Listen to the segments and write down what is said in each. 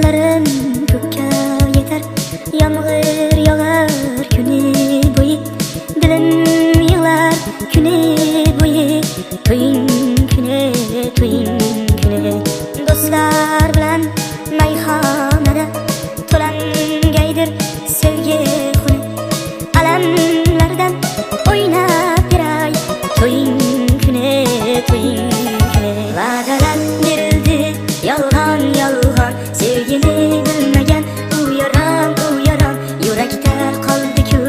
So'zlarim ko'kka yetar, yomg'ir yog'ar kuni bo'yi, dilim yig'lar kuni bo'yi. To'ying kuni, to'ying kuni, do'stlar bilan mayxonada to'langaydir sevgi xuni. Alamlardan o'ynab beray, to'ying kuni, to'ying kuni. Va'dalar berildi yolg'on yolg'on, sevgini bilmagan u yaram yurakda qoldi-ku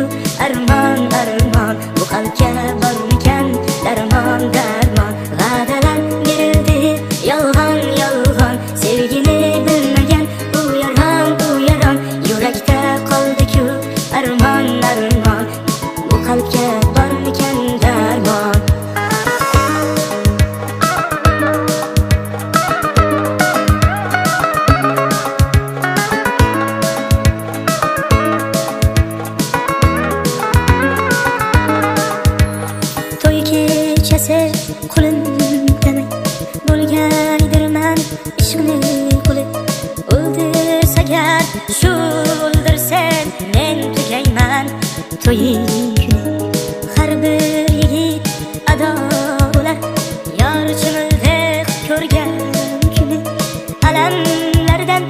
armon armon. Bu qalbga bormikan darmon darmon. Va'dalar berildi yolg'on yolg'on, sevgini bilmagan u yaram yurakda qoldi-ku armon armon. Bu qalbga bormikan darmon. Qulim demay bo'lgaydirman ishqni quli. O'ldirsagar shu o'ldirsen men tugayman. To'ying kuni har bir yigit ado bo'lar, yor chimildek ko'rgan kuni. Alamlardan